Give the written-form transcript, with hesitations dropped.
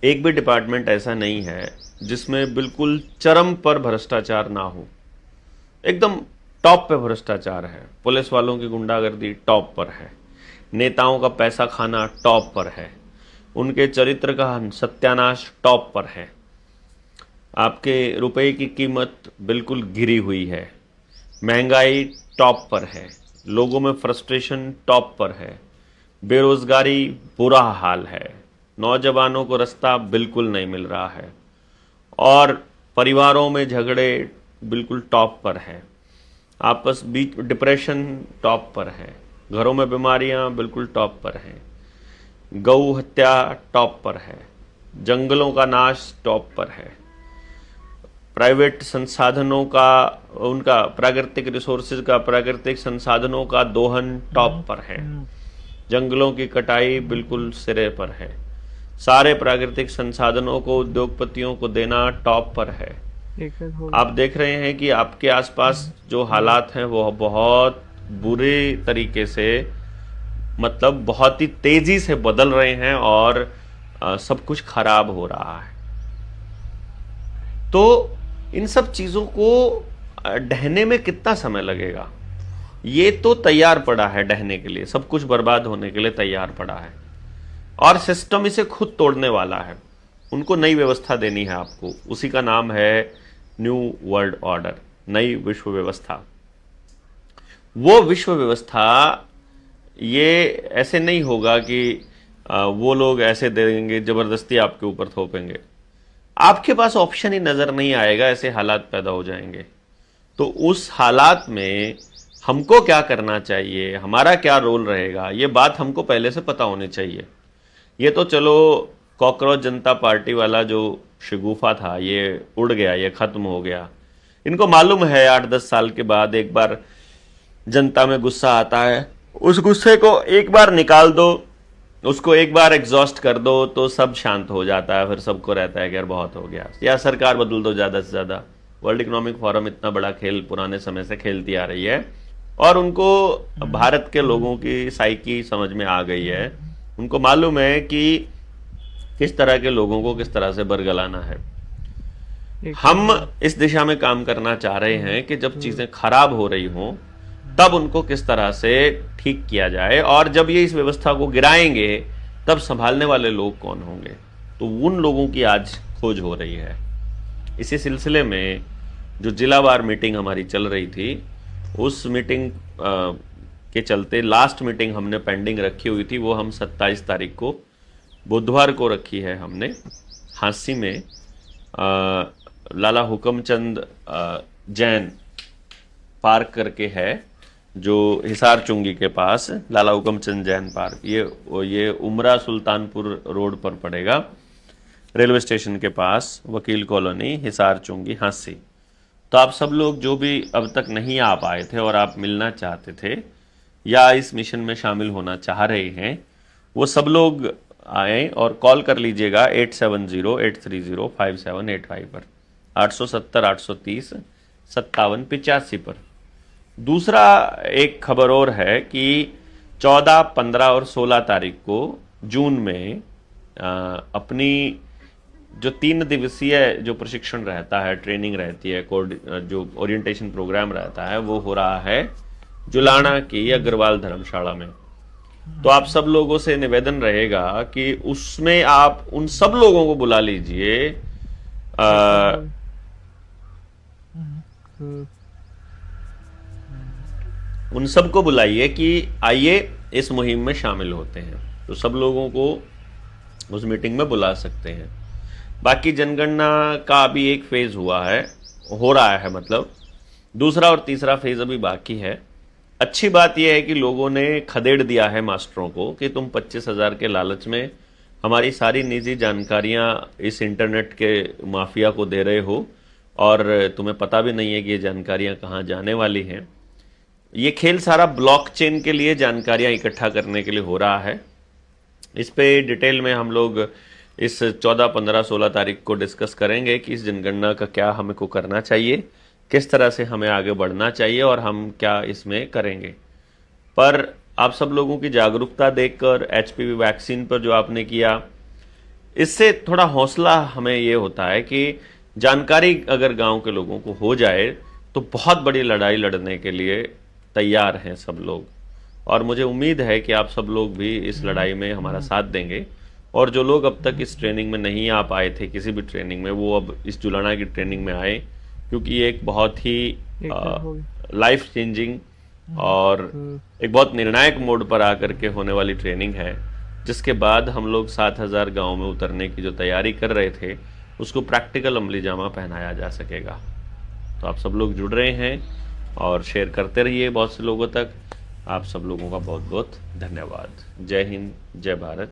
एक भी डिपार्टमेंट ऐसा नहीं है जिसमें बिल्कुल चरम पर भ्रष्टाचार ना हो। एकदम टॉप पे भ्रष्टाचार है। पुलिस वालों की गुंडागर्दी टॉप पर है, नेताओं का पैसा खाना टॉप पर है, उनके चरित्र का सत्यानाश टॉप पर है, आपके रुपए की कीमत बिल्कुल गिरी हुई है, महंगाई टॉप पर है, लोगों में फ्रस्ट्रेशन टॉप पर है, बेरोजगारी बुरा हाल है, नौजवानों को रास्ता बिल्कुल नहीं मिल रहा है, और परिवारों में झगड़े बिल्कुल टॉप पर है, आपस बीच डिप्रेशन टॉप पर है, घरों में बीमारियां बिल्कुल टॉप पर हैं, गौ हत्या टॉप पर है, जंगलों का नाश टॉप पर है, प्राइवेट संसाधनों का, उनका प्राकृतिक रिसोर्सेज का, प्राकृतिक संसाधनों का दोहन टॉप पर है, जंगलों की कटाई बिल्कुल सिरे पर है, सारे प्राकृतिक संसाधनों को उद्योगपतियों को देना टॉप पर है। आप देख रहे हैं कि आपके आसपास जो हालात हैं वो बहुत बुरे तरीके से, मतलब बहुत ही तेजी से बदल रहे हैं और सब कुछ खराब हो रहा है। तो इन सब चीजों को ढहने में कितना समय लगेगा? ये तो तैयार पड़ा है ढहने के लिए, सब कुछ बर्बाद होने के लिए तैयार पड़ा है, और सिस्टम इसे खुद तोड़ने वाला है। उनको नई व्यवस्था देनी है आपको, उसी का नाम है न्यू वर्ल्ड ऑर्डर, नई विश्व व्यवस्था। वो विश्व व्यवस्था ये ऐसे नहीं होगा कि वो लोग ऐसे देंगे, जबरदस्ती आपके ऊपर थोपेंगे। आपके पास ऑप्शन ही नजर नहीं आएगा, ऐसे हालात पैदा हो जाएंगे। तो उस हालात में हमको क्या करना चाहिए, हमारा क्या रोल रहेगा, ये बात हमको पहले से पता होनी चाहिए। ये तो चलो कॉकरोच जनता पार्टी वाला जो शगुफा था ये उड़ गया, ये खत्म हो गया। इनको मालूम है 8-10 साल के बाद एक बार जनता में गुस्सा आता है, उस गुस्से को एक बार निकाल दो, उसको एक बार एग्जॉस्ट कर दो तो सब शांत हो जाता है। फिर सबको रहता है कि यार बहुत हो गया, या सरकार बदल दो ज़्यादा से ज़्यादा। वर्ल्ड इकोनॉमिक फोरम इतना बड़ा खेल पुराने समय से खेलती आ रही है, और उनको भारत के लोगों की साइकी समझ में आ गई है। उनको मालूम है कि किस तरह के लोगों को किस तरह से बरगलाना है। हम इस दिशा में काम करना चाह रहे हैं कि जब चीजें खराब हो रही हों तब उनको किस तरह से ठीक किया जाए, और जब ये इस व्यवस्था को गिराएंगे तब संभालने वाले लोग कौन होंगे। तो उन लोगों की आज खोज हो रही है। इसी सिलसिले में जो जिलावार मीटिंग हमारी चल रही थी, उस मीटिंग के चलते लास्ट मीटिंग हमने पेंडिंग रखी हुई थी, वो हम 27 तारीख को बुधवार को रखी है हमने। हांसी में लाला हुकमचंद जैन पार्क करके है, जो हिसार चुंगी के पास, लाला हुकमचंद जैन पार्क, ये उमरा सुल्तानपुर रोड पर पड़ेगा, रेलवे स्टेशन के पास, वकील कॉलोनी, हिसार चुंगी, हांसी। तो आप सब लोग जो भी अब तक नहीं आ पाए थे और आप मिलना चाहते थे या इस मिशन में शामिल होना चाह रहे हैं, वो सब लोग आए और कॉल कर लीजिएगा 8708305785 पर, 870-830-5785 पर। दूसरा एक खबर और है कि 14, 15 और 16 तारीख को जून में अपनी जो 3 दिवसीय जो प्रशिक्षण रहता है, ट्रेनिंग रहती है, जो ओरिएंटेशन प्रोग्राम रहता है, वो हो रहा है जुलाना की अग्रवाल धर्मशाला में। तो आप सब लोगों से निवेदन रहेगा कि उसमें आप उन सब लोगों को बुला लीजिए, उन सबको बुलाइए कि आइए इस मुहिम में शामिल होते हैं। तो सब लोगों को उस मीटिंग में बुला सकते हैं। बाकी जनगणना का अभी एक फेज हुआ है, हो रहा है, मतलब दूसरा और तीसरा फेज अभी बाकी है। अच्छी बात यह है कि लोगों ने खदेड़ दिया है मास्टरों को कि तुम 25,000 के लालच में हमारी सारी निजी जानकारियां इस इंटरनेट के माफिया को दे रहे हो, और तुम्हें पता भी नहीं है कि ये जानकारियां कहाँ जाने वाली हैं। ये खेल सारा ब्लॉकचेन के लिए जानकारियां इकट्ठा करने के लिए हो रहा है। इस पे डिटेल में हम लोग इस 14, 15, 16 तारीख को डिस्कस करेंगे कि इस जनगणना का क्या हमको करना चाहिए, किस तरह से हमें आगे बढ़ना चाहिए और हम क्या इसमें करेंगे। पर आप सब लोगों की जागरूकता देखकर, एचपीवी वैक्सीन पर जो आपने किया, इससे थोड़ा हौसला हमें ये होता है कि जानकारी अगर गांव के लोगों को हो जाए तो बहुत बड़ी लड़ाई लड़ने के लिए तैयार हैं सब लोग। और मुझे उम्मीद है कि आप सब लोग भी इस लड़ाई में हमारा साथ देंगे। और जो लोग अब तक इस ट्रेनिंग में नहीं आ पाए थे किसी भी ट्रेनिंग में, वो अब इस जुलाना की ट्रेनिंग में आए, क्योंकि ये एक बहुत ही लाइफ चेंजिंग और एक बहुत निर्णायक मोड पर आकर के होने वाली ट्रेनिंग है, जिसके बाद हम लोग 7,000 गांव में उतरने की जो तैयारी कर रहे थे उसको प्रैक्टिकल अमली जामा पहनाया जा सकेगा। तो आप सब लोग जुड़ रहे हैं और शेयर करते रहिए बहुत से लोगों तक। आप सब लोगों का बहुत बहुत धन्यवाद। जय हिंद, जय भारत।